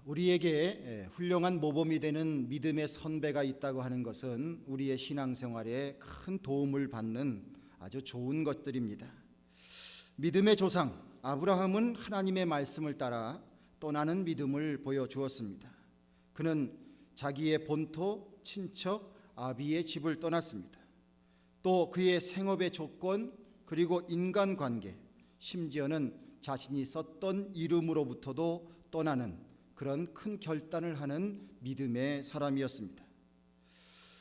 우리에게 훌륭한 모범이 되는 믿음의 선배가 있다고 하는 것은 우리의 신앙생활에 큰 도움을 받는 아주 좋은 것들입니다. 믿음의 조상 아브라함은 하나님의 말씀을 따라 떠나는 믿음을 보여주었습니다. 그는 자기의 본토, 친척, 아비의 집을 떠났습니다. 또 그의 생업의 조건, 그리고 인간관계, 심지어는 자신이 썼던 이름으로부터도 떠나는 그런 큰 결단을 하는 믿음의 사람이었습니다.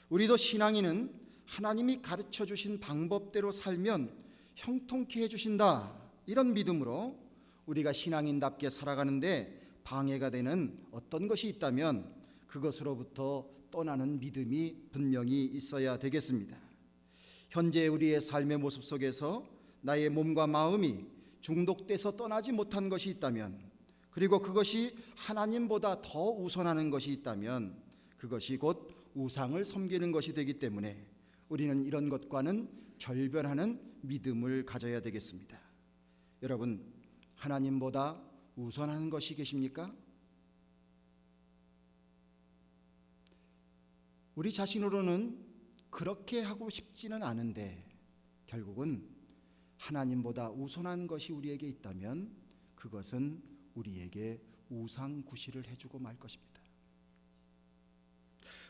우리도 신앙인은 하나님이 가르쳐 주신 방법대로 살면 형통케 해주신다, 이런 믿음으로 우리가 신앙인답게 살아가는데 방해가 되는 어떤 것이 있다면 그것으로부터 떠나는 믿음이 분명히 있어야 되겠습니다. 현재 우리의 삶의 모습 속에서 나의 몸과 마음이 중독돼서 떠나지 못한 것이 있다면, 그리고 그것이 하나님보다 더 우선하는 것이 있다면 그것이 곧 우상을 섬기는 것이 되기 때문에 우리는 이런 것과는 결별하는 믿음을 가져야 되겠습니다. 여러분, 하나님보다 우선하는 것이 계십니까? 우리 자신으로는 그렇게 하고 싶지는 않은데 결국은 하나님보다 우선한 것이 우리에게 있다면 그것은 우리에게 우상구실을 해주고 말 것입니다.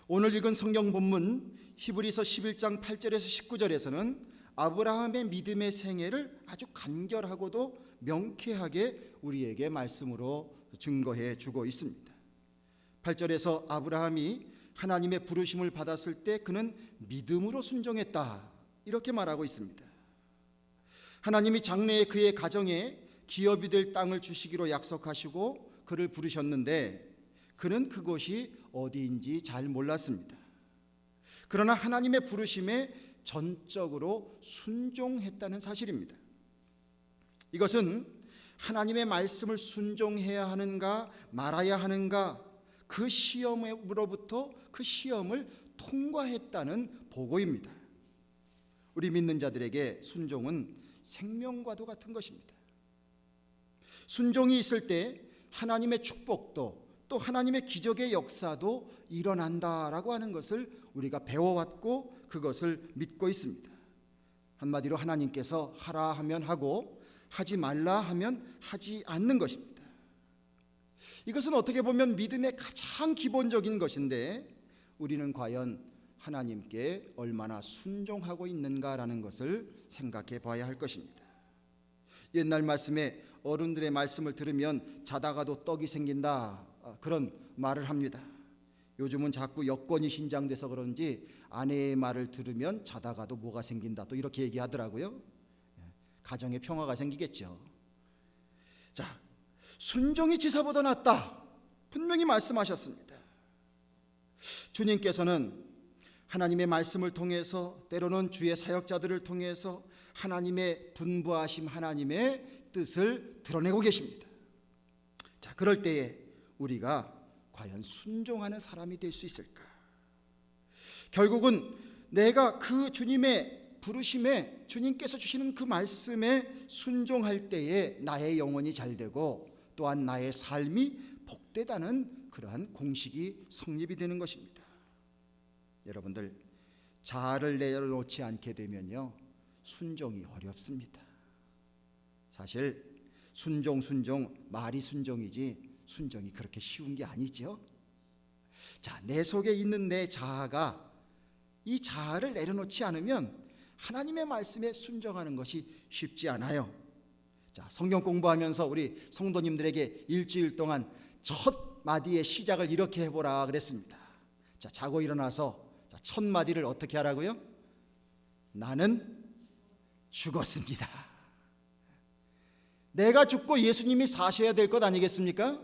오늘 읽은 성경 본문 히브리서 11장 8절에서 19절에서는 아브라함의 믿음의 생애를 아주 간결하고도 명쾌하게 우리에게 말씀으로 증거해 주고 있습니다. 8절에서 아브라함이 하나님의 부르심을 받았을 때 그는 믿음으로 순종했다, 이렇게 말하고 있습니다. 하나님이 장래에 그의 가정에 기업이 될 땅을 주시기로 약속하시고 그를 부르셨는데 그는 그곳이 어디인지 잘 몰랐습니다. 그러나 하나님의 부르심에 전적으로 순종했다는 사실입니다. 이것은 하나님의 말씀을 순종해야 하는가 말아야 하는가, 그 시험으로부터 그 시험을 통과했다는 보고입니다. 우리 믿는 자들에게 순종은 생명과도 같은 것입니다. 순종이 있을 때 하나님의 축복도 또 하나님의 기적의 역사도 일어난다라고 하는 것을 우리가 배워왔고 그것을 믿고 있습니다. 한마디로 하나님께서 하라 하면 하고 하지 말라 하면 하지 않는 것입니다. 이것은 어떻게 보면 믿음의 가장 기본적인 것인데 우리는 과연 하나님께 얼마나 순종하고 있는가라는 것을 생각해 봐야 할 것입니다. 옛날 말씀에 어른들의 말씀을 들으면 자다가도 떡이 생긴다, 그런 말을 합니다. 요즘은 자꾸 여건이 신장돼서 그런지 아내의 말을 들으면 자다가도 뭐가 생긴다, 또 이렇게 얘기하더라고요. 가정에 평화가 생기겠죠. 자, 순종이 지사보다 낫다, 분명히 말씀하셨습니다. 주님께서는 하나님의 말씀을 통해서, 때로는 주의 사역자들을 통해서 하나님의 분부하심, 하나님의 뜻을 드러내고 계십니다. 자, 그럴 때에 우리가 과연 순종하는 사람이 될 수 있을까? 결국은 내가 그 주님의 부르심에, 주님께서 주시는 그 말씀에 순종할 때에 나의 영혼이 잘되고 또한 나의 삶이 복되다는 그러한 공식이 성립이 되는 것입니다. 여러분들, 자아를 내려놓지 않게 되면요, 순종이 어렵습니다. 사실 순종 말이 순종이지 순종이 그렇게 쉬운 게 아니죠. 자, 내 속에 있는 내 자아가, 이 자아를 내려놓지 않으면 하나님의 말씀에 순종하는 것이 쉽지 않아요. 자, 성경 공부하면서 우리 성도님들에게 일주일 동안 첫 마디의 시작을 이렇게 해보라 그랬습니다. 자, 자고 일어나서 첫 마디를 어떻게 하라고요? 나는 죽었습니다. 내가 죽고 예수님이 사셔야 될 것 아니겠습니까?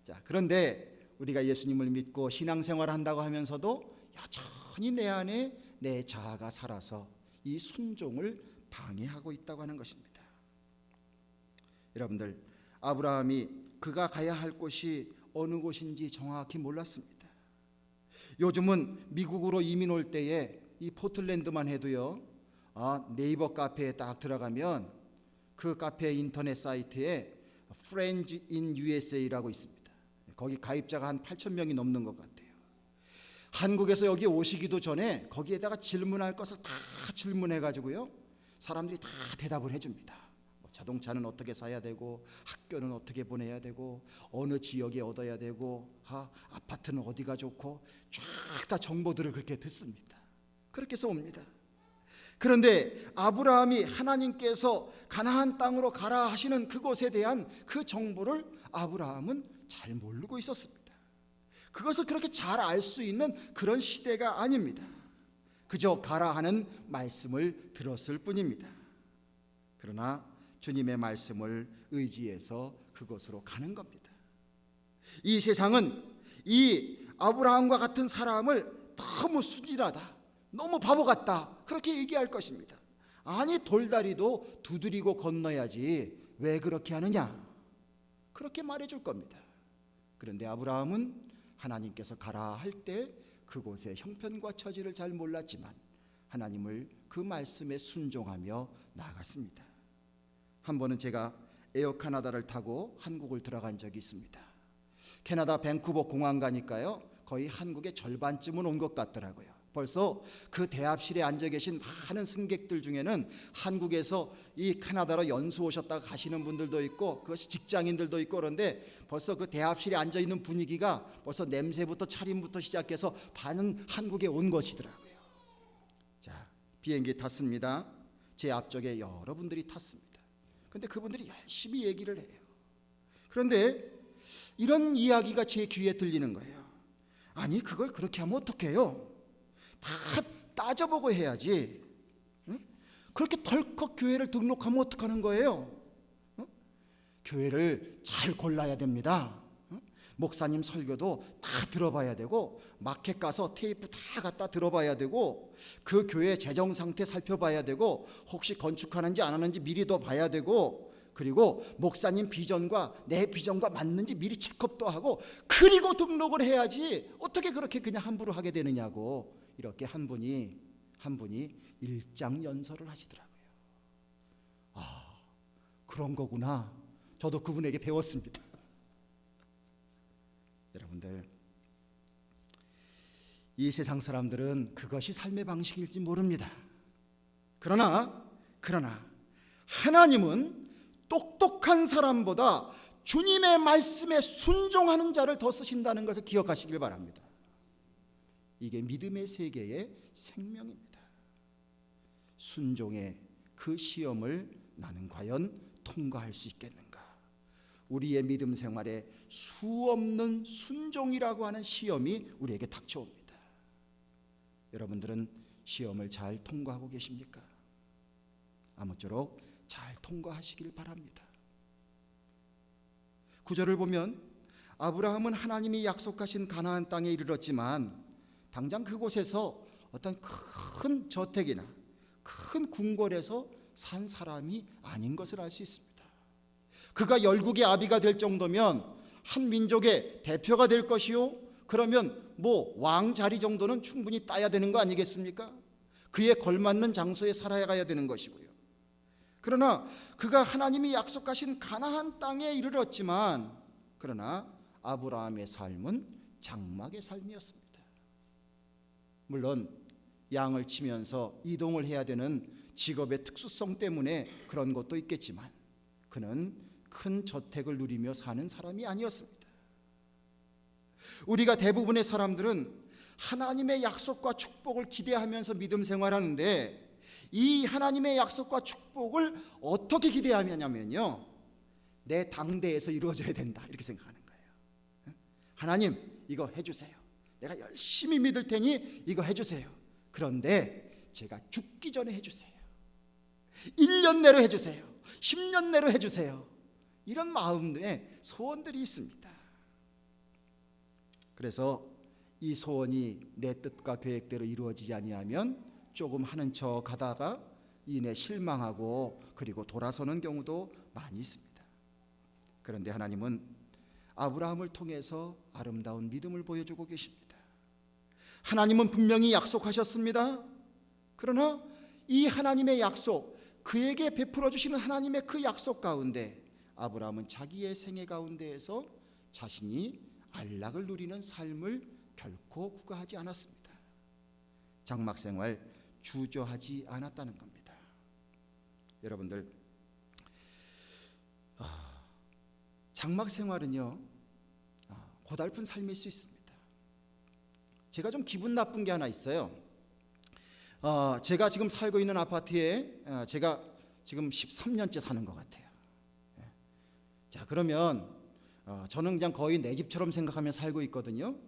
자, 그런데 우리가 예수님을 믿고 신앙생활을 한다고 하면서도 여전히 내 안에 내 자아가 살아서 이 순종을 방해하고 있다고 하는 것입니다. 여러분들, 아브라함이 그가 가야 할 곳이 어느 곳인지 정확히 몰랐습니다. 요즘은 미국으로 이민 올 때에 이 포틀랜드만 해도요, 네이버 카페에 딱 들어가면 그 카페 인터넷 사이트에 Friends in USA라고 있습니다. 거기 가입자가 한 8천 명이 넘는 것 같아요. 한국에서 여기 오시기도 전에 거기에다가 질문할 것을 다 질문해가지고요, 사람들이 다 대답을 해줍니다. 자동차는 어떻게 사야 되고, 학교는 어떻게 보내야 되고, 어느 지역에 얻어야 되고, 아파트는 어디가 좋고, 쫙 다 정보들을 그렇게 듣습니다. 그렇게 해서 옵니다. 그런데 아브라함이 하나님께서 가나안 땅으로 가라 하시는 그곳에 대한 그 정보를 아브라함은 잘 모르고 있었습니다. 그것을 그렇게 잘 알 수 있는 그런 시대가 아닙니다. 그저 가라 하는 말씀을 들었을 뿐입니다. 그러나 주님의 말씀을 의지해서 그곳으로 가는 겁니다. 이 세상은 이 아브라함과 같은 사람을 너무 순진하다, 너무 바보 같다, 그렇게 얘기할 것입니다. 아니, 돌다리도 두드리고 건너야지 왜 그렇게 하느냐, 그렇게 말해줄 겁니다. 그런데 아브라함은 하나님께서 가라 할 때 그곳의 형편과 처지를 잘 몰랐지만 하나님을 그 말씀에 순종하며 나아갔습니다. 한 번은 제가 에어 카나다를 타고 한국을 들어간 적이 있습니다. 캐나다 밴쿠버 공항 가니까요, 거의 한국의 절반쯤은 온 것 같더라고요. 벌써 그 대합실에 앉아 계신 많은 승객들 중에는 한국에서 이 캐나다로 연수 오셨다가 가시는 분들도 있고, 그것이 직장인들도 있고, 그런데 벌써 그 대합실에 앉아 있는 분위기가 벌써 냄새부터 차림부터 시작해서 반은 한국에 온 것이더라고요. 자, 비행기 탔습니다. 제 앞쪽에 여러분들이 탔습니다. 그런데 그분들이 열심히 얘기를 해요. 그런데 이런 이야기가 제 귀에 들리는 거예요. 아니, 그걸 그렇게 하면 어떡해요? 다 따져보고 해야지. 그렇게 덜컥 교회를 등록하면 어떡하는 거예요? 교회를 잘 골라야 됩니다. 목사님 설교도 다 들어봐야 되고, 마켓 가서 테이프 다 갖다 들어봐야 되고, 그 교회 재정 상태 살펴봐야 되고, 혹시 건축하는지 안 하는지 미리도 봐야 되고, 그리고 목사님 비전과 내 비전과 맞는지 미리 체크업도 하고, 그리고 등록을 해야지 어떻게 그렇게 그냥 함부로 하게 되느냐고, 이렇게 한 분이 일장연설을 하시더라고요. 아, 그런 거구나. 저도 그분에게 배웠습니다. 여러분들, 이 세상 사람들은 그것이 삶의 방식일지 모릅니다. 그러나 하나님은 똑똑한 사람보다 주님의 말씀에 순종하는 자를 더 쓰신다는 것을 기억하시길 바랍니다. 이게 믿음의 세계의 생명입니다. 순종의 그 시험을 나는 과연 통과할 수 있겠는가? 우리의 믿음 생활에 수없는 순종이라고 하는 시험이 우리에게 닥쳐옵니다. 여러분들은 시험을 잘 통과하고 계십니까? 아무쪼록 잘 통과하시길 바랍니다. 9절을 보면 아브라함은 하나님이 약속하신 가나안 땅에 이르렀지만 당장 그곳에서 어떤 큰 저택이나 큰 궁궐에서 산 사람이 아닌 것을 알 수 있습니다. 그가 열국의 아비가 될 정도면 한 민족의 대표가 될 것이요, 그러면 왕 자리 정도는 충분히 따야 되는 거 아니겠습니까? 그에 걸맞는 장소에 살아가야 되는 것이고요. 그러나 그가 하나님이 약속하신 가나안 땅에 이르렀지만, 그러나 아브라함의 삶은 장막의 삶이었습니다. 물론 양을 치면서 이동을 해야 되는 직업의 특수성 때문에 그런 것도 있겠지만, 그는 큰 저택을 누리며 사는 사람이 아니었습니다. 우리가 대부분의 사람들은 하나님의 약속과 축복을 기대하면서 믿음 생활하는데, 이 하나님의 약속과 축복을 어떻게 기대하냐면요, 내 당대에서 이루어져야 된다, 이렇게 생각하는 거예요. 하나님, 이거 해주세요. 내가 열심히 믿을 테니 이거 해주세요. 그런데 제가 죽기 전에 해주세요. 1년 내로 해주세요. 10년 내로 해주세요. 이런 마음들의 소원들이 있습니다. 그래서 이 소원이 내 뜻과 계획대로 이루어지지 아니하면 조금 하는 척 하다가 이내 실망하고 그리고 돌아서는 경우도 많이 있습니다. 그런데 하나님은 아브라함을 통해서 아름다운 믿음을 보여주고 계십니다. 하나님은 분명히 약속하셨습니다. 그러나 이 하나님의 약속, 그에게 베풀어 주시는 하나님의 그 약속 가운데 아브라함은 자기의 생애 가운데에서 자신이 안락을 누리는 삶을 결코 구가하지 않았습니다. 장막 생활 주저하지 않았다는 겁니다. 여러분들, 장막 생활은요, 고달픈 삶일 수 있습니다. 제가 좀 기분 나쁜 게 하나 있어요. 제가 지금 살고 있는 아파트에 제가 지금 13년째 사는 것 같아요. 자, 그러면 저는 그냥 거의 내 집처럼 생각하며 살고 있거든요.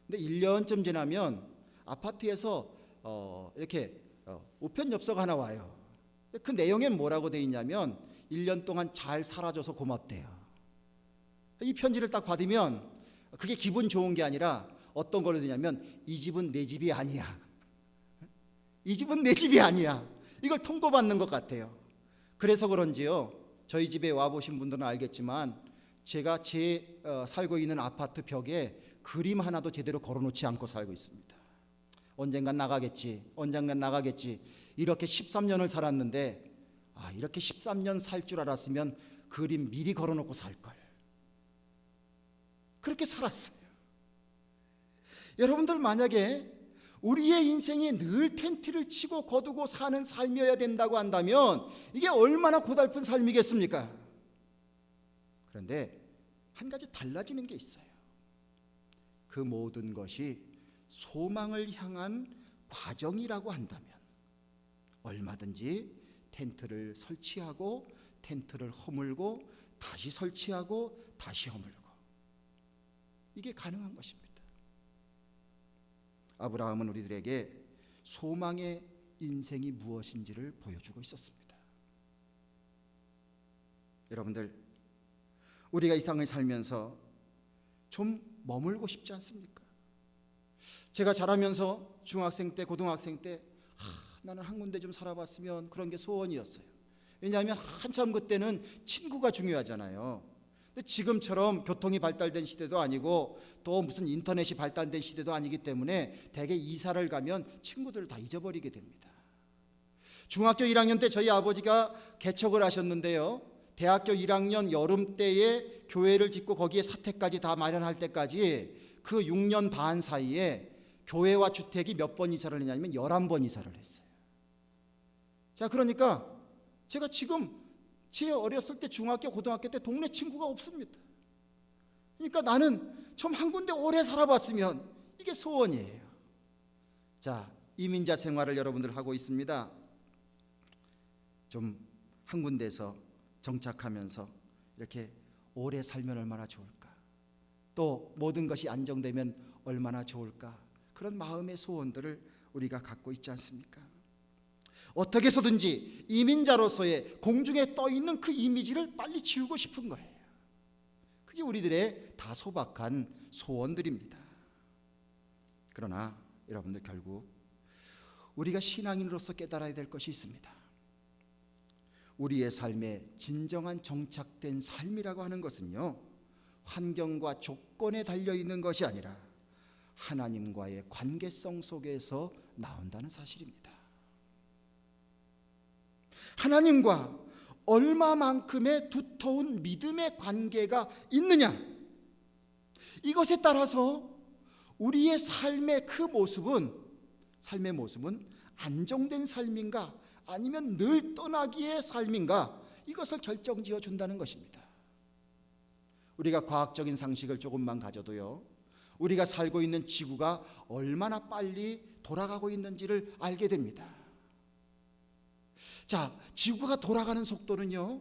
근데 1년쯤 지나면 아파트에서 이렇게 우편 엽서가 하나 와요. 그 내용엔 뭐라고 돼 있냐면 1년 동안 잘 살아줘서 고맙대요. 이 편지를 딱 받으면 그게 기분 좋은 게 아니라 어떤 걸로 되냐면 이 집은 내 집이 아니야. 이 집은 내 집이 아니야. 이걸 통보받는 것 같아요. 그래서 그런지요, 저희 집에 와보신 분들은 알겠지만 제가 제 살고 있는 아파트 벽에 그림 하나도 제대로 걸어놓지 않고 살고 있습니다. 언젠간 나가겠지, 언젠간 나가겠지, 이렇게 13년을 살았는데 이렇게 13년 살 줄 알았으면 그림 미리 걸어놓고 살걸. 그렇게 살았어요. 여러분들, 만약에 우리의 인생이 늘 텐트를 치고 거두고 사는 삶이어야 된다고 한다면 이게 얼마나 고달픈 삶이겠습니까? 그런데 한 가지 달라지는 게 있어요. 그 모든 것이 소망을 향한 과정이라고 한다면 얼마든지 텐트를 설치하고 텐트를 허물고 다시 설치하고 다시 허물고, 이게 가능한 것입니다. 아브라함은 우리들에게 소망의 인생이 무엇인지를 보여주고 있었습니다. 여러분들, 우리가 이 땅을 살면서 좀 머물고 싶지 않습니까? 제가 자라면서 중학생 때, 고등학생 때 나는 한 군데 좀 살아봤으면, 그런 게 소원이었어요. 왜냐하면 한참 그때는 친구가 중요하잖아요. 근데 지금처럼 교통이 발달된 시대도 아니고 또 무슨 인터넷이 발달된 시대도 아니기 때문에 대개 이사를 가면 친구들을 다 잊어버리게 됩니다. 중학교 1학년 때 저희 아버지가 개척을 하셨는데요, 대학교 1학년 여름 때에 교회를 짓고 거기에 사택까지 다 마련할 때까지 그 6년 반 사이에 교회와 주택이 몇 번 이사를 했냐면 11번 이사를 했어요. 자, 그러니까 제가 지금 제 어렸을 때 중학교, 고등학교 때 동네 친구가 없습니다. 그러니까 나는 좀 한 군데 오래 살아봤으면, 이게 소원이에요. 자, 이민자 생활을 여러분들 하고 있습니다. 좀 한 군데서 정착하면서 이렇게 오래 살면 얼마나 좋을까, 또 모든 것이 안정되면 얼마나 좋을까, 그런 마음의 소원들을 우리가 갖고 있지 않습니까? 어떻게 해서든지 이민자로서의 공중에 떠있는 그 이미지를 빨리 지우고 싶은 거예요. 그게 우리들의 다 소박한 소원들입니다. 그러나 여러분들, 결국 우리가 신앙인으로서 깨달아야 될 것이 있습니다. 우리의 삶에 진정한 정착된 삶이라고 하는 것은요, 환경과 조건에 달려있는 것이 아니라 하나님과의 관계성 속에서 나온다는 사실입니다. 하나님과 얼마만큼의 두터운 믿음의 관계가 있느냐, 이것에 따라서 우리의 삶의 그 모습은, 삶의 모습은 안정된 삶인가 아니면 늘 떠나기의 삶인가, 이것을 결정지어 준다는 것입니다. 우리가 과학적인 상식을 조금만 가져도요, 우리가 살고 있는 지구가 얼마나 빨리 돌아가고 있는지를 알게 됩니다. 자, 지구가 돌아가는 속도는요,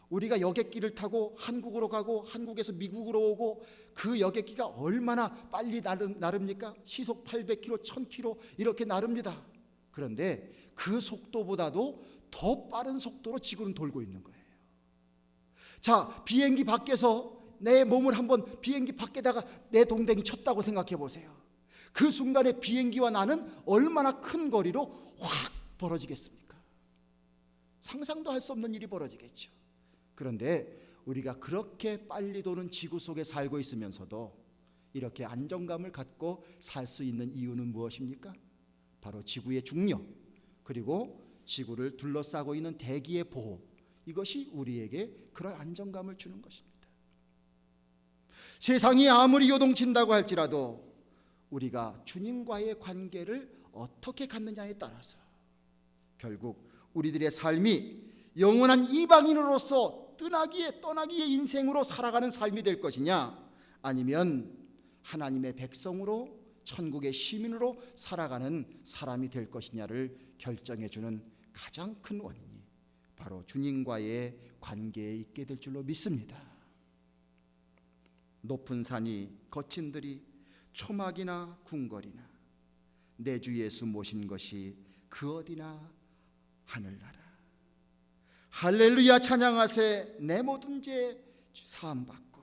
우리가 여객기를 타고 한국으로 가고 한국에서 미국으로 오고 그 여객기가 얼마나 빨리 나릅니까? 시속 800km, 1000km 이렇게 나릅니다. 그런데 그 속도보다도 더 빠른 속도로 지구는 돌고 있는 거예요. 자, 비행기 밖에서 내 몸을 한번 비행기 밖에다가 내 동댕이 쳤다고 생각해 보세요. 그 순간에 비행기와 나는 얼마나 큰 거리로 확 벌어지겠습니까? 상상도 할 수 없는 일이 벌어지겠죠. 그런데 우리가 그렇게 빨리 도는 지구 속에 살고 있으면서도 이렇게 안정감을 갖고 살 수 있는 이유는 무엇입니까? 바로 지구의 중력, 그리고 지구를 둘러싸고 있는 대기의 보호, 이것이 우리에게 그런 안정감을 주는 것입니다. 세상이 아무리 요동친다고 할지라도 우리가 주님과의 관계를 어떻게 갖느냐에 따라서 결국 우리들의 삶이 영원한 이방인으로서 떠나기의 인생으로 살아가는 삶이 될 것이냐, 아니면 하나님의 백성으로 천국의 시민으로 살아가는 사람이 될 것이냐를 결정해 주는 가장 큰 원인이 바로 주님과의 관계에 있게 될 줄로 믿습니다. 높은 산이 거친 들이 초막이나 궁궐이나 내 주 예수 모신 것이 그 어디나 하늘나라. 할렐루야 찬양하세. 내 모든 죄 사함받고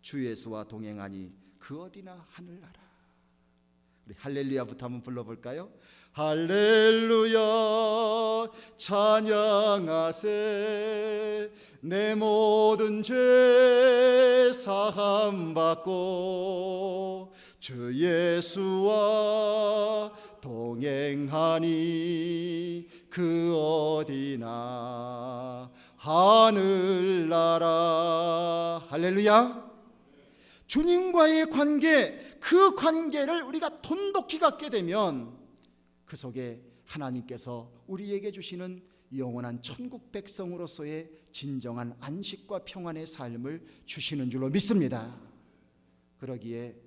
주 예수와 동행하니 그 어디나 하늘나라. 우리 할렐루야부터 한번 불러볼까요? 할렐루야 찬양하세. 내 모든 죄 사함받고 주 예수와 동행하니 그 어디나 하늘나라. 할렐루야. 주님과의 관계, 그 관계를 우리가 돈독히 갖게 되면 그 속에 하나님께서 우리에게 주시는 영원한 천국 백성으로서의 진정한 안식과 평안의 삶을 주시는 줄로 믿습니다. 그러기에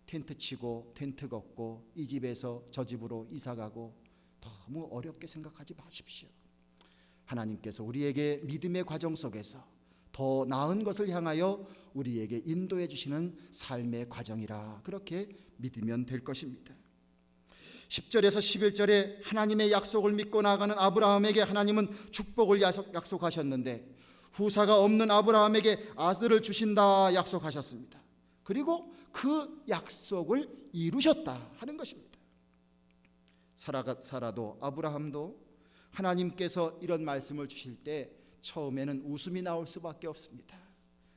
텐트 치고 텐트 걷고 이 집에서 저 집으로 이사가고 너무 어렵게 생각하지 마십시오. 하나님께서 우리에게 믿음의 과정 속에서 더 나은 것을 향하여 우리에게 인도해 주시는 삶의 과정이라 그렇게 믿으면 될 것입니다. 10절에서 11절에 하나님의 약속을 믿고 나아가는 아브라함에게 하나님은 축복을 약속하셨는데 후사가 없는 아브라함에게 아들을 주신다 약속하셨습니다. 그리고 그 약속을 이루셨다 하는 것입니다. 사라도 아브라함도 하나님께서 이런 말씀을 주실 때 처음에는 웃음이 나올 수밖에 없습니다.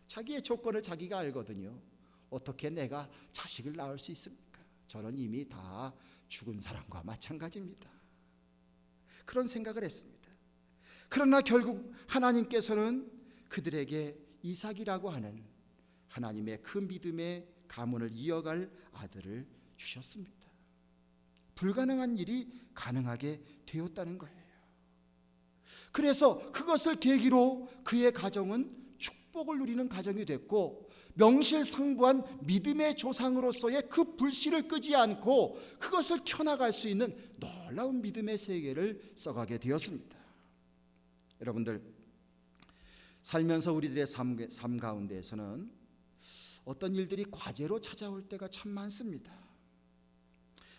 자기의 조건을 자기가 알거든요. 어떻게 내가 자식을 낳을 수 있습니까? 저는 이미 다 죽은 사람과 마찬가지입니다. 그런 생각을 했습니다. 그러나 결국 하나님께서는 그들에게 이삭이라고 하는 하나님의 그 믿음의 가문을 이어갈 아들을 주셨습니다. 불가능한 일이 가능하게 되었다는 거예요. 그래서 그것을 계기로 그의 가정은 축복을 누리는 가정이 됐고 명실상부한 믿음의 조상으로서의 그 불씨를 끄지 않고 그것을 켜나갈 수 있는 놀라운 믿음의 세계를 써가게 되었습니다. 여러분들, 살면서 우리들의 삶 가운데에서는 어떤 일들이 과제로 찾아올 때가 참 많습니다.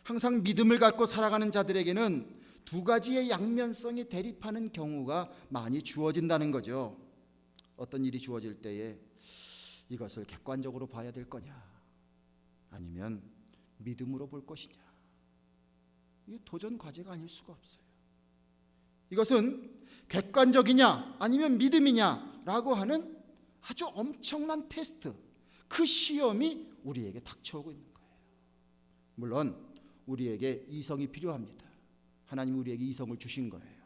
항상 믿음을 갖고 살아가는 자들에게는 두 가지의 양면성이 대립하는 경우가 많이 주어진다는 거죠. 어떤 일이 주어질 때에 이것을 객관적으로 봐야 될 거냐, 아니면 믿음으로 볼 것이냐, 이게 도전 과제가 아닐 수가 없어요. 이것은 객관적이냐 아니면 믿음이냐라고 하는 아주 엄청난 테스트, 그 시험이 우리에게 닥쳐오고 있는 거예요. 물론 우리에게 이성이 필요합니다. 하나님 우리에게 이성을 주신 거예요.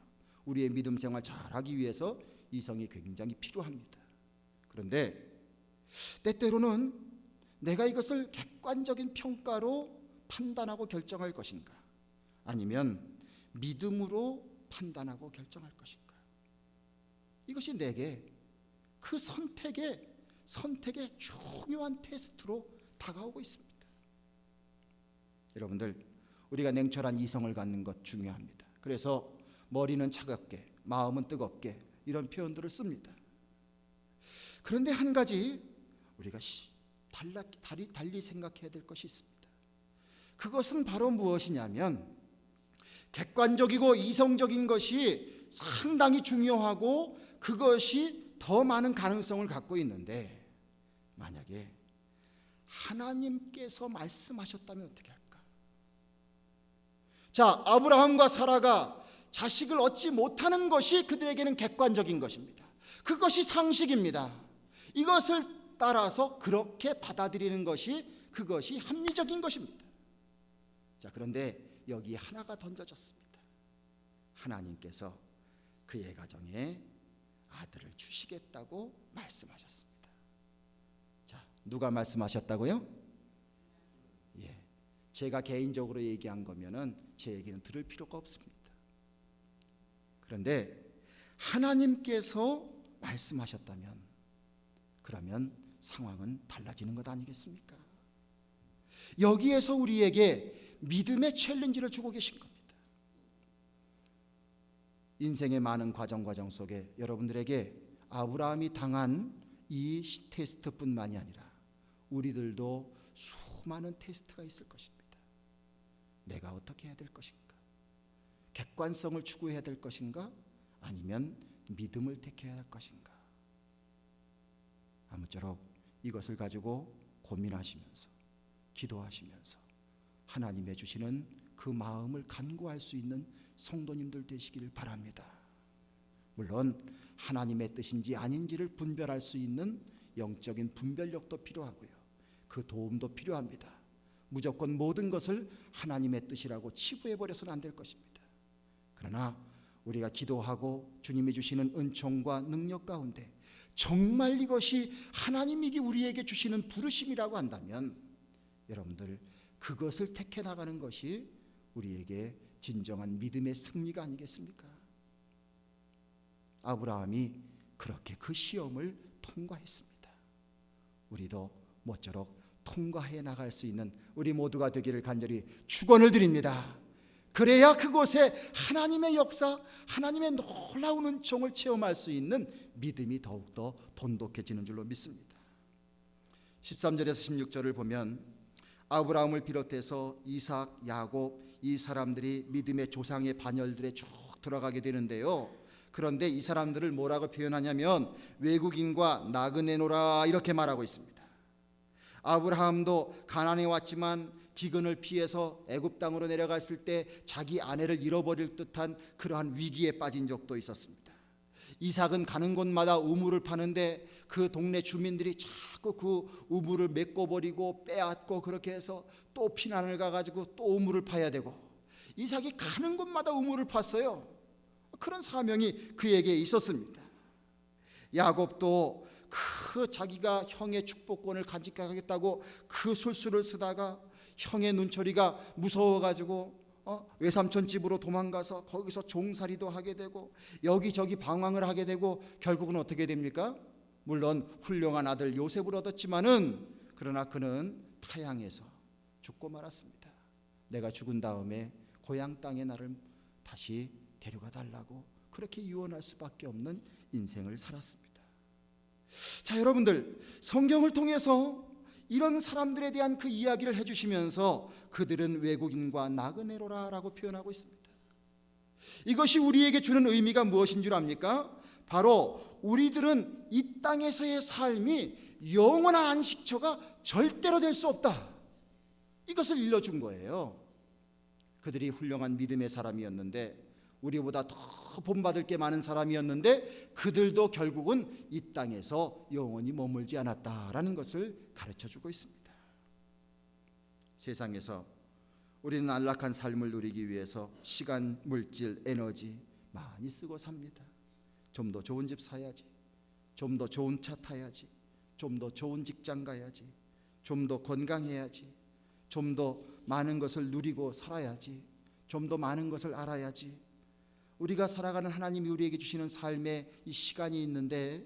우리의 믿음 생활 잘하기 위해서 이성이 굉장히 필요합니다. 그런데 때때로는 내가 이것을 객관적인 평가로 판단하고 결정할 것인가, 아니면 믿음으로 판단하고 결정할 것인가, 이것이 내게 그 선택의 중요한 테스트로 다가오고 있습니다. 여러분들, 우리가 냉철한 이성을 갖는 것 중요합니다. 그래서 머리는 차갑게 마음은 뜨겁게 이런 표현들을 씁니다. 그런데 한 가지 우리가 달리 생각해야 될 것이 있습니다. 그것은 바로 무엇이냐면, 객관적이고 이성적인 것이 상당히 중요하고 그것이 더 많은 가능성을 갖고 있는데, 만약에 하나님께서 말씀하셨다면 어떻게 할까? 자, 아브라함과 사라가 자식을 얻지 못하는 것이 그들에게는 객관적인 것입니다. 그것이 상식입니다. 이것을 따라서 그렇게 받아들이는 것이, 그것이 합리적인 것입니다. 자, 그런데 여기에 하나가 던져졌습니다. 하나님께서 그의 가정에 아들을 주시겠다고 말씀하셨습니다. 자, 누가 말씀하셨다고요? 예, 제가 개인적으로 얘기한 거면은 제 얘기는 들을 필요가 없습니다. 그런데 하나님께서 말씀하셨다면 그러면 상황은 달라지는 것 아니겠습니까? 여기에서 우리에게 믿음의 챌린지를 주고 계신 겁니다. 인생의 많은 과정 속에 여러분들에게 아브라함이 당한 이 테스트뿐만이 아니라 우리들도 수많은 테스트가 있을 것입니다. 내가 어떻게 해야 될 것인가? 객관성을 추구해야 될 것인가? 아니면 믿음을 택해야 할 것인가? 아무쪼록 이것을 가지고 고민하시면서 기도하시면서 하나님의 주시는 그 마음을 간구할 수 있는 성도님들 되시기를 바랍니다. 물론 하나님의 뜻인지 아닌지를 분별할 수 있는 영적인 분별력도 필요하고요. 그 도움도 필요합니다. 무조건 모든 것을 하나님의 뜻이라고 치부해버려서는 안 될 것입니다. 그러나 우리가 기도하고 주님이 주시는 은총과 능력 가운데 정말 이것이 하나님이 우리에게 주시는 부르심이라고 한다면 여러분들 그것을 택해 나가는 것이 우리에게 진정한 믿음의 승리가 아니겠습니까? 아브라함이 그렇게 그 시험을 통과했습니다. 우리도 모쪼록 통과해 나갈 수 있는 우리 모두가 되기를 간절히 축원을 드립니다. 그래야 그곳에 하나님의 역사, 하나님의 놀라운 은총을 체험할 수 있는 믿음이 더욱더 돈독해지는 줄로 믿습니다. 13절에서 16절을 보면 아브라함을 비롯해서 이삭, 야곱 이 사람들이 믿음의 조상의 반열들에 쭉 들어가게 되는데요. 그런데 이 사람들을 뭐라고 표현하냐면 외국인과 나그네노라 이렇게 말하고 있습니다. 아브라함도 가나안에 왔지만 기근을 피해서 애굽 땅으로 내려갔을 때 자기 아내를 잃어버릴 듯한 그러한 위기에 빠진 적도 있었습니다. 이삭은 가는 곳마다 우물을 파는데 그 동네 주민들이 자꾸 그 우물을 메꿔버리고 빼앗고 그렇게 해서 또 피난을 가가지고 또 우물을 파야 되고 이삭이 가는 곳마다 우물을 팠어요. 그런 사명이 그에게 있었습니다. 야곱도 그 자기가 형의 축복권을 간직하겠다고 그 술수를 쓰다가 형의 눈초리가 무서워가지고 외삼촌 집으로 도망가서 거기서 종살이도 하게 되고 여기저기 방황을 하게 되고 결국은 어떻게 됩니까? 물론 훌륭한 아들 요셉을 얻었지만은 그러나 그는 타향에서 죽고 말았습니다. 내가 죽은 다음에 고향 땅에 나를 다시 데려가 달라고 그렇게 유언할 수밖에 없는 인생을 살았습니다. 자, 여러분들 성경을 통해서 이런 사람들에 대한 그 이야기를 해주시면서 그들은 외국인과 나그네로라라고 표현하고 있습니다. 이것이 우리에게 주는 의미가 무엇인 줄 압니까? 바로 우리들은 이 땅에서의 삶이 영원한 안식처가 절대로 될 수 없다. 이것을 일러준 거예요. 그들이 훌륭한 믿음의 사람이었는데 우리보다 더 본받을 게 많은 사람이었는데 그들도 결국은 이 땅에서 영원히 머물지 않았다라는 것을 가르쳐주고 있습니다. 세상에서 우리는 안락한 삶을 누리기 위해서 시간, 물질, 에너지 많이 쓰고 삽니다. 좀 더 좋은 집 사야지, 좀 더 좋은 차 타야지, 좀 더 좋은 직장 가야지, 좀 더 건강해야지, 좀 더 많은 것을 누리고 살아야지, 좀 더 많은 것을 알아야지. 우리가 살아가는 하나님이 우리에게 주시는 삶의 이 시간이 있는데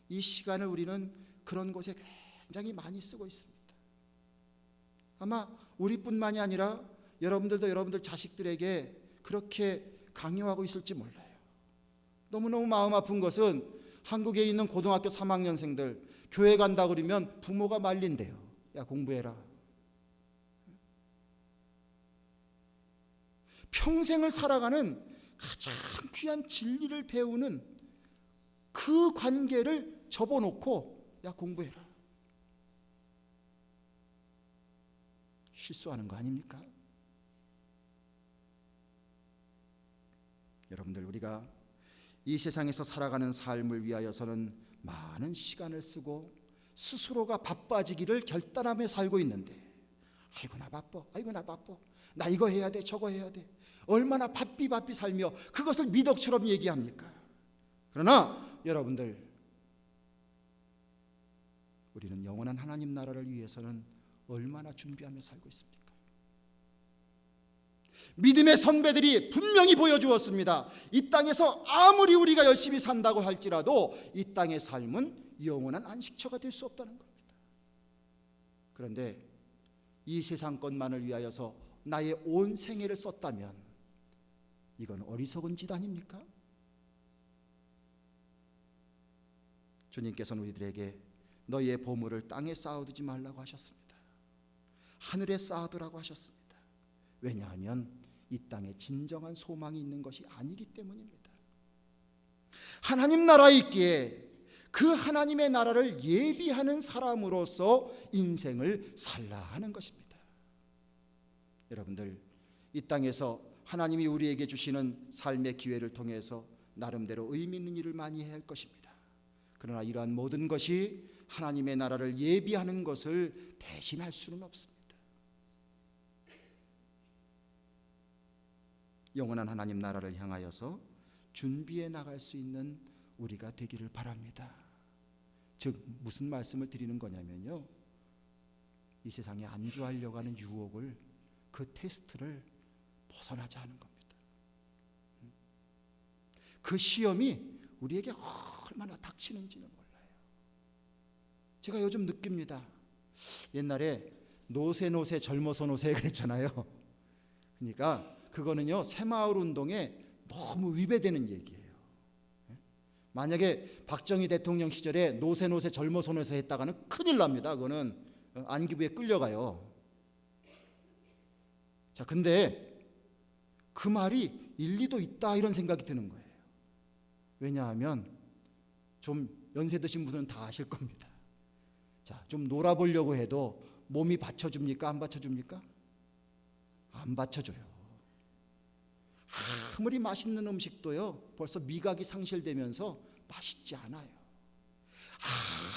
이 시간을 우리는 그런 곳에 굉장히 많이 쓰고 있습니다. 아마 우리뿐만이 아니라 여러분들도 여러분들 자식들에게 그렇게 강요하고 있을지 몰라요. 너무너무 마음 아픈 것은 한국에 있는 고등학교 3학년생들 교회 간다 그러면 부모가 말린대요. 야, 공부해라. 평생을 살아가는 가장 귀한 진리를 배우는 그 관계를 접어놓고 야, 공부해라. 실수하는 거 아닙니까? 여러분들 우리가 이 세상에서 살아가는 삶을 위하여서는 많은 시간을 쓰고 스스로가 바빠지기를 결단하며 살고 있는데 아이고 나 바빠, 아이고 나 바빠, 나 이거 해야 돼, 저거 해야 돼. 얼마나 바삐 살며 그것을 미덕처럼 얘기합니까? 그러나 여러분들 우리는 영원한 하나님 나라를 위해서는 얼마나 준비하며 살고 있습니까? 믿음의 선배들이 분명히 보여주었습니다. 이 땅에서 아무리 우리가 열심히 산다고 할지라도 이 땅의 삶은 영원한 안식처가 될 수 없다는 겁니다. 그런데 이 세상 것만을 위하여서 나의 온 생애를 썼다면 이건 어리석은 짓 아닙니까? 주님께서는 우리들에게 너희의 보물을 땅에 쌓아두지 말라고 하셨습니다. 하늘에 쌓아두라고 하셨습니다. 왜냐하면 이 땅에 진정한 소망이 있는 것이 아니기 때문입니다. 하나님 나라에 있기에 그 하나님의 나라를 예비하는 사람으로서 인생을 살라 하는 것입니다. 여러분들, 이 땅에서 하나님이 우리에게 주시는 삶의 기회를 통해서 나름대로 의미 있는 일을 많이 해야 할 것입니다. 그러나 이러한 모든 것이 하나님의 나라를 예비하는 것을 대신할 수는 없습니다. 영원한 하나님 나라를 향하여서 준비해 나갈 수 있는 우리가 되기를 바랍니다. 즉 무슨 말씀을 드리는 거냐면요, 이 세상에 안주하려고 하는 유혹을, 그 테스트를 벗어나자 하는 겁니다. 그 시험이 우리에게 얼마나 닥치는지는 몰라요. 제가 요즘 느낍니다. 옛날에 노세 젊어서 노세 그랬잖아요. 그러니까 그거는요, 새마을 운동에 너무 위배되는 얘기예요. 만약에 박정희 대통령 시절에 노세 젊어서 노세 했다가는 큰일 납니다. 그거는 안기부에 끌려가요. 자, 근데 그 말이 일리도 있다 이런 생각이 드는 거예요. 왜냐하면 좀 연세 드신 분은 다 아실 겁니다. 자, 좀 놀아보려고 해도 몸이 받쳐줍니까? 안 받쳐줍니까? 안 받쳐줘요. 아무리 맛있는 음식도요, 벌써 미각이 상실되면서 맛있지 않아요.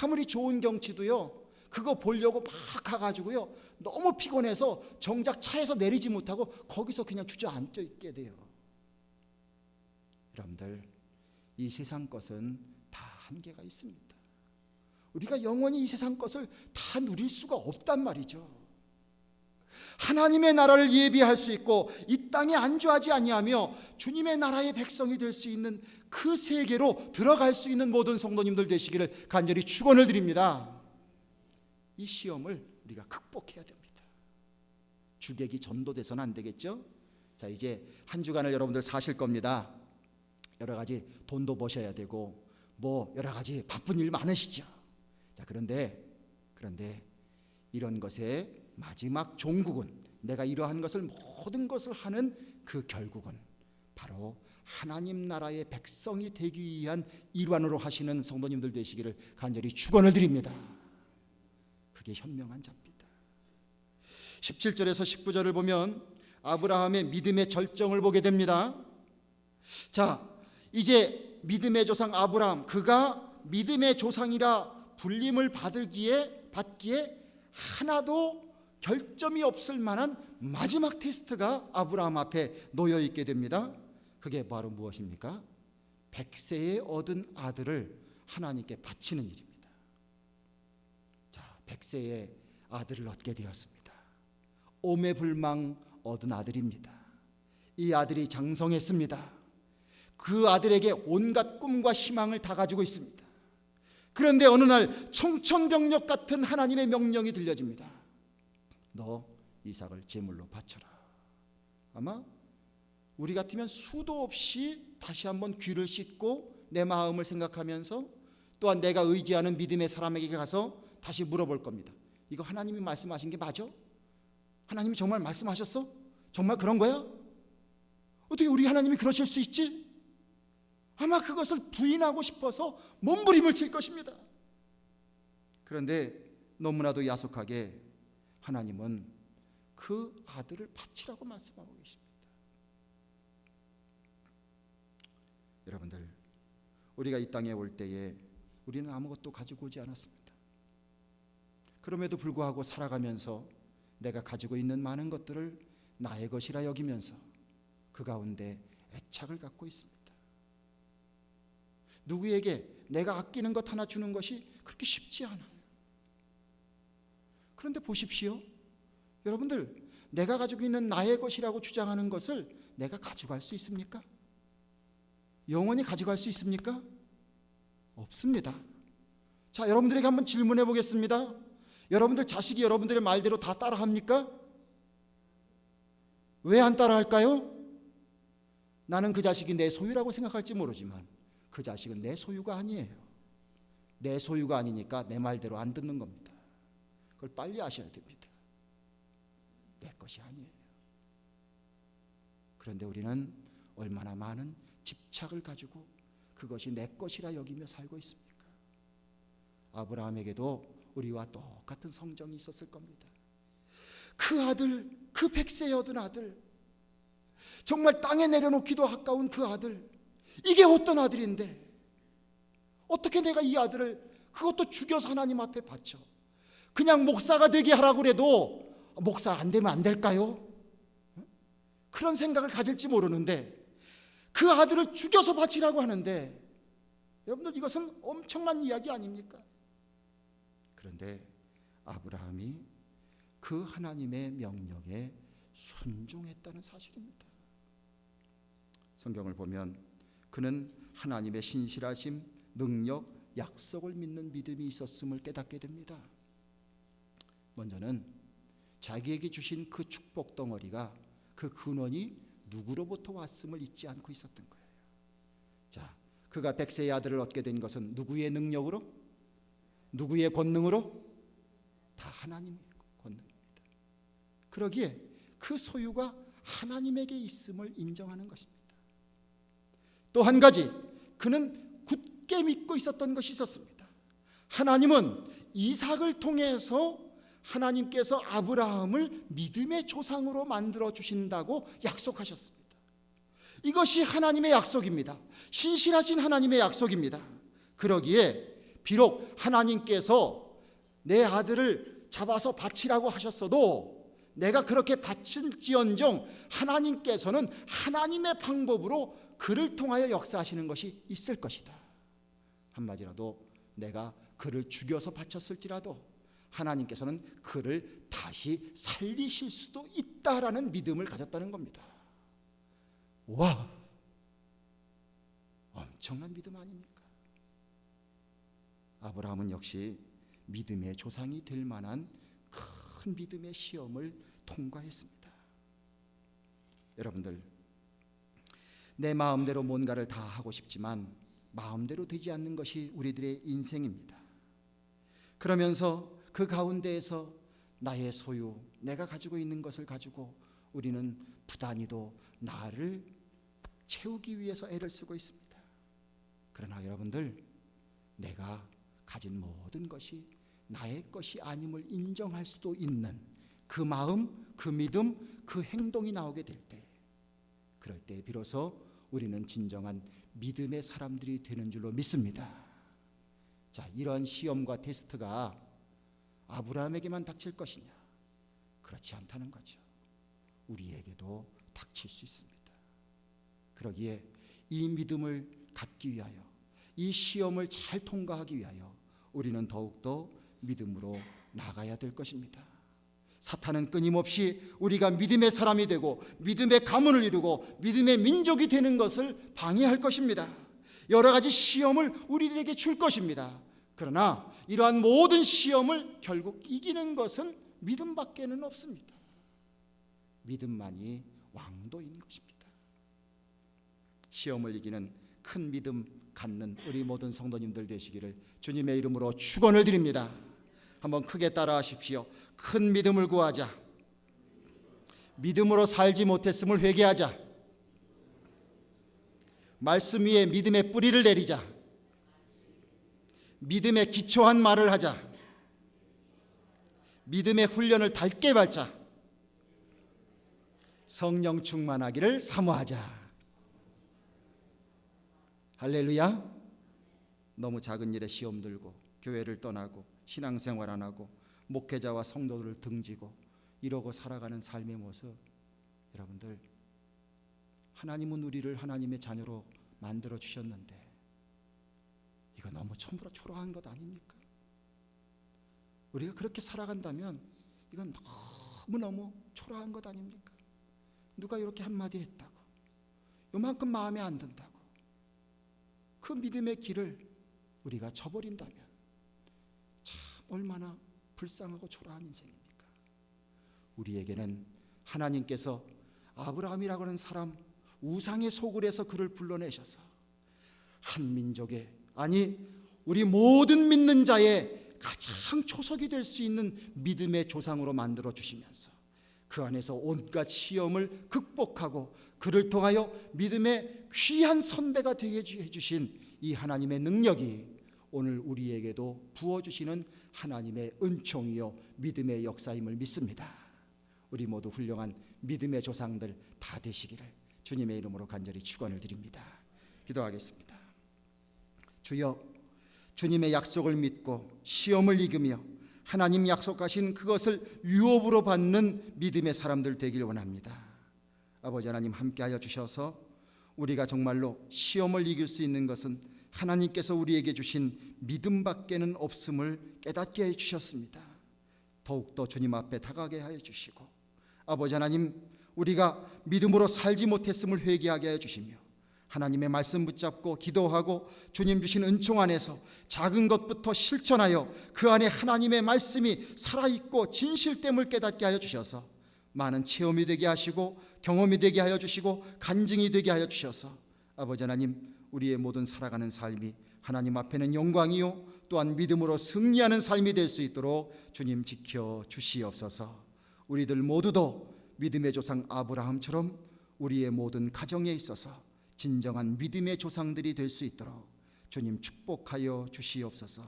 아무리 좋은 경치도요, 그거 보려고 막 가가지고요, 너무 피곤해서 정작 차에서 내리지 못하고 거기서 그냥 주저앉아 있게 돼요. 여러분들, 이 세상 것은 다 한계가 있습니다. 우리가 영원히 이 세상 것을 다 누릴 수가 없단 말이죠. 하나님의 나라를 예비할 수 있고 이 땅에 안주하지 아니하며 주님의 나라의 백성이 될 수 있는 그 세계로 들어갈 수 있는 모든 성도님들 되시기를 간절히 축원을 드립니다. 이 시험을 우리가 극복해야 됩니다. 주객이 전도돼서는 안 되겠죠? 자, 이제 한 주간을 여러분들 사실 겁니다. 여러 가지 돈도 버셔야 되고 뭐 여러 가지 바쁜 일 많으시죠. 자, 그런데 이런 것의 마지막 종국은, 내가 이러한 것을 모든 것을 하는 그 결국은 바로 하나님 나라의 백성이 되기 위한 일환으로 하시는 성도님들 되시기를 간절히 축원을 드립니다. 그게 현명한 자입니다. 17절에서 19절을 보면 아브라함의 믿음의 절정을 보게 됩니다. 자, 이제 믿음의 조상 아브라함, 그가 믿음의 조상이라 불림을 받기에 하나도 결점이 없을 만한 마지막 테스트가 아브라함 앞에 놓여 있게 됩니다. 그게 바로 무엇입니까? 100세에 얻은 아들을 하나님께 바치는 일입니다. 자, 100세에 아들을 얻게 되었습니다. 오매불망 얻은 아들입니다. 이 아들이 장성했습니다. 그 아들에게 온갖 꿈과 희망을 다 가지고 있습니다. 그런데 어느 날 청천벽력 같은 하나님의 명령이 들려집니다. 너 이삭을 제물로 바쳐라. 아마 우리 같으면 수도 없이 다시 한번 귀를 씻고 내 마음을 생각하면서 또한 내가 의지하는 믿음의 사람에게 가서 다시 물어볼 겁니다. 이거 하나님이 말씀하신 게 맞아? 하나님이 정말 말씀하셨어? 정말 그런 거야? 어떻게 우리 하나님이 그러실 수 있지? 아마 그것을 부인하고 싶어서 몸부림을 칠 것입니다. 그런데 너무나도 야속하게 하나님은 그 아들을 바치라고 말씀하고 계십니다. 여러분들, 우리가 이 땅에 올 때에 우리는 아무것도 가지고 오지 않았습니다. 그럼에도 불구하고 살아가면서 내가 가지고 있는 많은 것들을 나의 것이라 여기면서 그 가운데 애착을 갖고 있습니다. 누구에게 내가 아끼는 것 하나 주는 것이 그렇게 쉽지 않아요. 그런데 보십시오. 여러분들, 내가 가지고 있는 나의 것이라고 주장하는 것을 내가 가져갈 수 있습니까? 영원히 가져갈 수 있습니까? 없습니다. 자, 여러분들에게 한번 질문해 보겠습니다. 여러분들 자식이 여러분들의 말대로 다 따라합니까? 왜 안 따라할까요? 나는 그 자식이 내 소유라고 생각할지 모르지만 그 자식은 내 소유가 아니에요. 내 소유가 아니니까 내 말대로 안 듣는 겁니다. 그걸 빨리 아셔야 됩니다. 내 것이 아니에요. 그런데 우리는 얼마나 많은 집착을 가지고 그것이 내 것이라 여기며 살고 있습니까? 아브라함에게도 우리와 똑같은 성정이 있었을 겁니다. 그 아들, 그 100세에 얻은 아들, 정말 땅에 내려놓기도 아까운 그 아들, 이게 어떤 아들인데 어떻게 내가 이 아들을 그것도 죽여서 하나님 앞에 바쳐 그냥 목사가 되게 하라고 그래도 목사 안 되면 안 될까요? 그런 생각을 가질지 모르는데 그 아들을 죽여서 바치라고 하는데 여러분들, 이것은 엄청난 이야기 아닙니까? 그런데 아브라함이 그 하나님의 명령에 순종했다는 사실입니다. 성경을 보면 그는 하나님의 신실하심, 능력, 약속을 믿는 믿음이 있었음을 깨닫게 됩니다. 먼저는 자기에게 주신 그 축복 덩어리가, 그 근원이 누구로부터 왔음을 잊지 않고 있었던 거예요. 자, 그가 100세의 아들을 얻게 된 것은 누구의 능력으로? 누구의 권능으로? 다 하나님의 권능입니다. 그러기에 그 소유가 하나님에게 있음을 인정하는 것입니다. 또 한 가지, 그는 굳게 믿고 있었던 것이 있었습니다. 하나님은 이삭을 통해서 하나님께서 아브라함을 믿음의 조상으로 만들어 주신다고 약속하셨습니다. 이것이 하나님의 약속입니다. 신실하신 하나님의 약속입니다. 그러기에 비록 하나님께서 내 아들을 잡아서 바치라고 하셨어도 내가 그렇게 바칠지언정 하나님께서는 하나님의 방법으로 그를 통하여 역사하시는 것이 있을 것이다. 한마디라도 내가 그를 죽여서 바쳤을지라도 하나님께서는 그를 다시 살리실 수도 있다라는 믿음을 가졌다는 겁니다. 와, 엄청난 믿음 아닙니까? 아브라함은 역시 믿음의 조상이 될 만한 큰 믿음의 시험을 통과했습니다. 여러분들, 내 마음대로 뭔가를 다 하고 싶지만 마음대로 되지 않는 것이 우리들의 인생입니다. 그러면서 그 가운데에서 나의 소유, 내가 가지고 있는 것을 가지고 우리는 부단히도 나를 채우기 위해서 애를 쓰고 있습니다. 그러나 여러분들, 내가 가진 모든 것이 나의 것이 아님을 인정할 수도 있는 그 마음, 그 믿음, 그 행동이 나오게 될 때, 그럴 때 비로소 우리는 진정한 믿음의 사람들이 되는 줄로 믿습니다. 자, 이런 시험과 테스트가 아브라함에게만 닥칠 것이냐? 그렇지 않다는 거죠. 우리에게도 닥칠 수 있습니다. 그러기에 이 믿음을 갖기 위하여, 이 시험을 잘 통과하기 위하여 우리는 더욱더 믿음으로 나가야 될 것입니다. 사탄은 끊임없이 우리가 믿음의 사람이 되고 믿음의 가문을 이루고 믿음의 민족이 되는 것을 방해할 것입니다. 여러 가지 시험을 우리에게 줄 것입니다. 그러나 이러한 모든 시험을 결국 이기는 것은 믿음밖에는 없습니다. 믿음만이 왕도인 것입니다. 시험을 이기는 큰 믿음 갖는 우리 모든 성도님들 되시기를 주님의 이름으로 축원을 드립니다. 한번 크게 따라하십시오. 큰 믿음을 구하자. 믿음으로 살지 못했음을 회개하자. 말씀 위에 믿음의 뿌리를 내리자. 믿음에 기초한 말을 하자. 믿음의 훈련을 닳게 밟자. 성령 충만하기를 사모하자. 할렐루야. 너무 작은 일에 시험 들고 교회를 떠나고 신앙생활 안 하고 목회자와 성도들을 등지고 이러고 살아가는 삶의 모습, 여러분들, 하나님은 우리를 하나님의 자녀로 만들어 주셨는데 이거 너무 초라한 것 아닙니까? 우리가 그렇게 살아간다면 이건 너무너무 초라한 것 아닙니까? 누가 이렇게 한마디 했다고, 요만큼 마음에 안 든다고 그 믿음의 길을 우리가 저버린다면 참 얼마나 불쌍하고 초라한 인생입니까? 우리에게는 하나님께서 아브라함이라고 하는 사람, 우상의 속을 해서 그를 불러내셔서 한 민족의, 아니 우리 모든 믿는 자의 가장 초석이 될 수 있는 믿음의 조상으로 만들어 주시면서 그 안에서 온갖 시험을 극복하고 그를 통하여 믿음의 귀한 선배가 되게 해주신 이 하나님의 능력이 오늘 우리에게도 부어주시는 하나님의 은총이요 믿음의 역사임을 믿습니다. 우리 모두 훌륭한 믿음의 조상들 다 되시기를 주님의 이름으로 간절히 축원을 드립니다. 기도하겠습니다. 주여, 주님의 약속을 믿고 시험을 이기며 하나님 약속하신 그것을 유업으로 받는 믿음의 사람들 되길 원합니다. 아버지 하나님, 함께하여 주셔서 우리가 정말로 시험을 이길 수 있는 것은 하나님께서 우리에게 주신 믿음밖에는 없음을 깨닫게 해주셨습니다. 더욱더 주님 앞에 다가게 하여 주시고, 아버지 하나님, 우리가 믿음으로 살지 못했음을 회개하게 하여 주시며 하나님의 말씀 붙잡고 기도하고 주님 주신 은총 안에서 작은 것부터 실천하여 그 안에 하나님의 말씀이 살아있고 진실됨을 깨닫게 하여 주셔서 많은 체험이 되게 하시고 경험이 되게 하여 주시고 간증이 되게 하여 주셔서 아버지 하나님, 우리의 모든 살아가는 삶이 하나님 앞에는 영광이요 또한 믿음으로 승리하는 삶이 될 수 있도록 주님 지켜 주시옵소서. 우리들 모두도 믿음의 조상 아브라함처럼 우리의 모든 가정에 있어서 진정한 믿음의 조상들이 될 수 있도록 주님 축복하여 주시옵소서.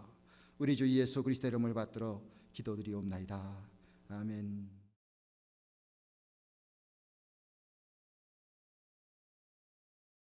우리 주 예수 그리스도의 이름을 받들어 기도드리옵나이다. 아멘.